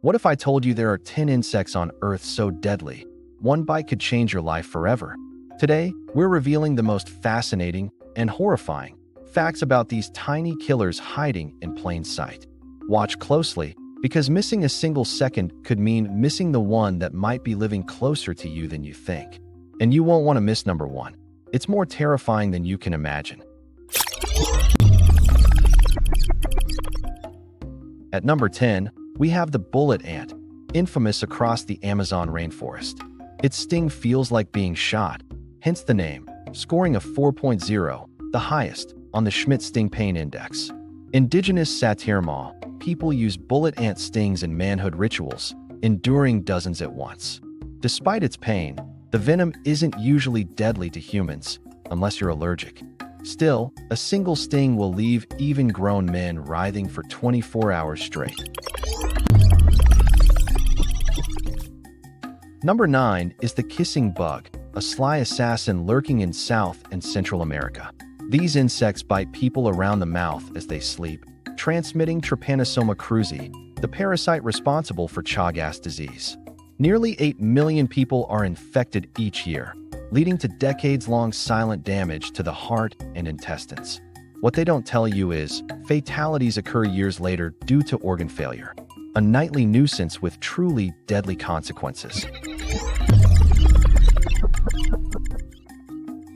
What if I told you there are 10 insects on Earth so deadly, one bite could change your life forever? Today, we're revealing the most fascinating and horrifying facts about these tiny killers hiding in plain sight. Watch closely, because missing a single second could mean missing the one that might be living closer to you than you think. And you won't want to miss number 1. It's more terrifying than you can imagine. At number 10, we have the bullet ant, infamous across the Amazon rainforest. Its sting feels like being shot, hence the name, scoring a 4.0, the highest, on the Schmidt Sting Pain Index. Indigenous Satirma, people use bullet ant stings in manhood rituals, enduring dozens at once. Despite its pain, the venom isn't usually deadly to humans, unless you're allergic. Still, a single sting will leave even grown men writhing for 24 hours straight. Number 9 is the kissing bug, a sly assassin lurking in South and Central America. These insects bite people around the mouth as they sleep, transmitting Trypanosoma cruzi, the parasite responsible for Chagas disease. Nearly 8 million people are infected each year, leading to decades-long silent damage to the heart and intestines. What they don't tell you is, fatalities occur years later due to organ failure, a nightly nuisance with truly deadly consequences.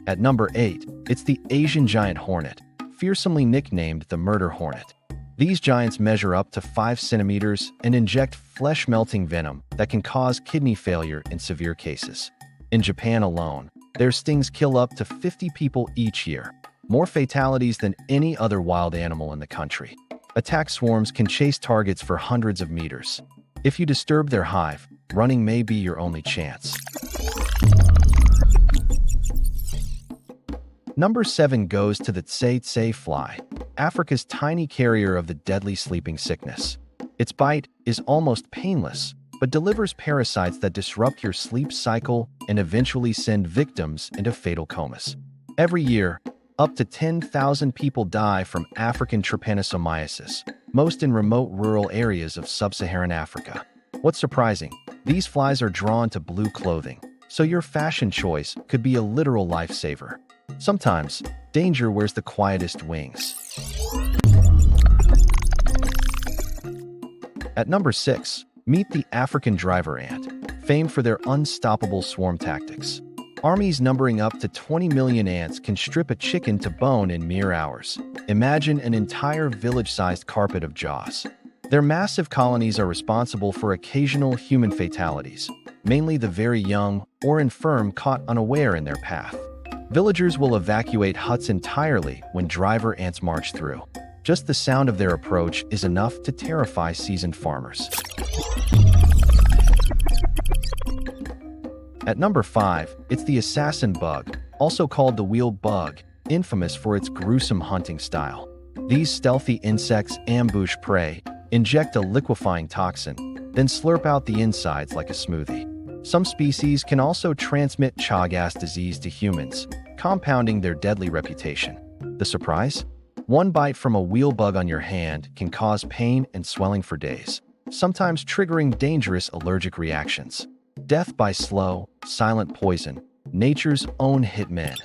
At number 8, it's the Asian giant hornet, fearsomely nicknamed the murder hornet. These giants measure up to 5 centimeters and inject flesh-melting venom that can cause kidney failure in severe cases. In Japan alone, their stings kill up to 50 people each year, more fatalities than any other wild animal in the country. Attack swarms can chase targets for hundreds of meters. If you disturb their hive, running may be your only chance. Number 7 goes to the tsetse fly, Africa's tiny carrier of the deadly sleeping sickness. Its bite is almost painless, but delivers parasites that disrupt your sleep cycle and eventually send victims into fatal comas. Every year, up to 10,000 people die from African trypanosomiasis, most in remote rural areas of sub-Saharan Africa. What's surprising? These flies are drawn to blue clothing, so your fashion choice could be a literal lifesaver. Sometimes, danger wears the quietest wings. At number 6, meet the African driver ant, famed for their unstoppable swarm tactics. Armies numbering up to 20 million ants can strip a chicken to bone in mere hours. Imagine an entire village-sized carpet of jaws. Their massive colonies are responsible for occasional human fatalities, mainly the very young or infirm caught unaware in their path. Villagers will evacuate huts entirely when driver ants march through. Just the sound of their approach is enough to terrify seasoned farmers. At number 5, it's the assassin bug, also called the wheel bug, infamous for its gruesome hunting style. These stealthy insects ambush prey, inject a liquefying toxin, then slurp out the insides like a smoothie. Some species can also transmit Chagas disease to humans, compounding their deadly reputation. The surprise? One bite from a wheel bug on your hand can cause pain and swelling for days, sometimes triggering dangerous allergic reactions. Death by slow, silent poison, nature's own hitman.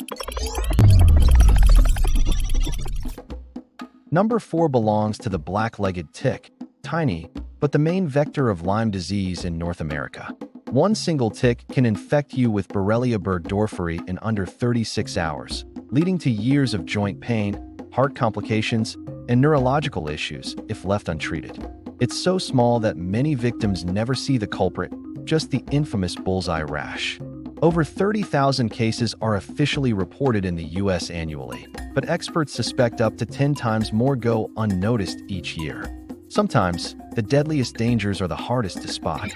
Number 4 belongs to the black-legged tick, tiny, but the main vector of Lyme disease in North America. One single tick can infect you with Borrelia burgdorferi in under 36 hours, leading to years of joint pain, heart complications, and neurological issues if left untreated. It's so small that many victims never see the culprit, just the infamous bullseye rash. Over 30,000 cases are officially reported in the US annually, but experts suspect up to 10 times more go unnoticed each year. Sometimes, the deadliest dangers are the hardest to spot.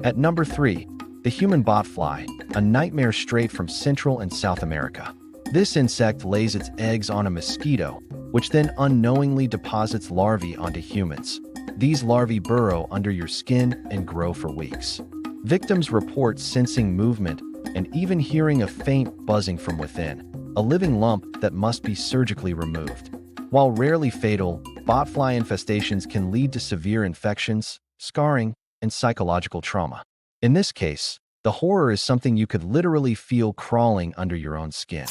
At number 3, the human botfly, a nightmare straight from Central and South America. This insect lays its eggs on a mosquito, which then unknowingly deposits larvae onto humans. These larvae burrow under your skin and grow for weeks. Victims report sensing movement and even hearing a faint buzzing from within, a living lump that must be surgically removed. While rarely fatal, botfly infestations can lead to severe infections, scarring, and psychological trauma. In this case, the horror is something you could literally feel crawling under your own skin.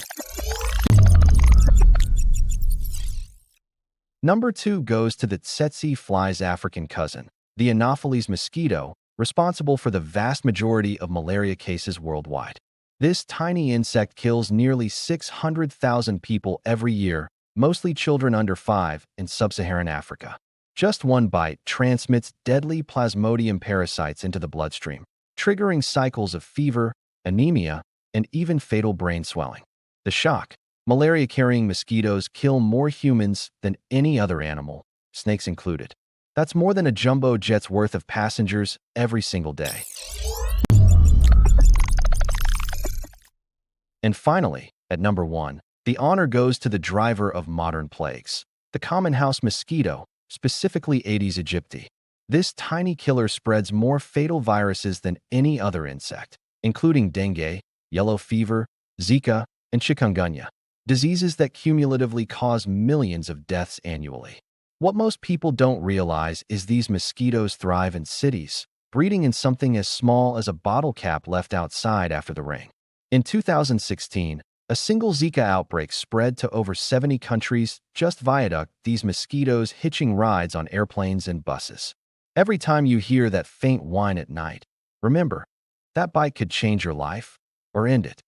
Number 2 goes to the tsetse fly's African cousin, the Anopheles mosquito, responsible for the vast majority of malaria cases worldwide. This tiny insect kills nearly 600,000 people every year, mostly children under 5 in sub-Saharan Africa. Just one bite transmits deadly Plasmodium parasites into the bloodstream, triggering cycles of fever, anemia, and even fatal brain swelling. The shock: malaria-carrying mosquitoes kill more humans than any other animal, snakes included. That's more than a jumbo jet's worth of passengers every single day. And finally, at number 1, the honor goes to the driver of modern plagues, the common house mosquito, specifically Aedes aegypti. This tiny killer spreads more fatal viruses than any other insect, including dengue, yellow fever, Zika, and chikungunya, diseases that cumulatively cause millions of deaths annually. What most people don't realize is these mosquitoes thrive in cities, breeding in something as small as a bottle cap left outside after the rain. In 2016, a single Zika outbreak spread to over 70 countries just via these mosquitoes hitching rides on airplanes and buses. Every time you hear that faint whine at night, remember, that bite could change your life or end it.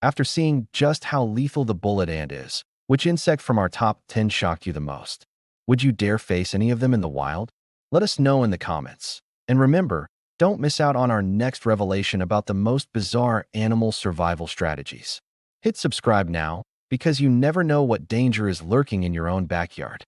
After seeing just how lethal the bullet ant is, which insect from our top 10 shocked you the most? Would you dare face any of them in the wild? Let us know in the comments. And remember, don't miss out on our next revelation about the most bizarre animal survival strategies. Hit subscribe now, because you never know what danger is lurking in your own backyard.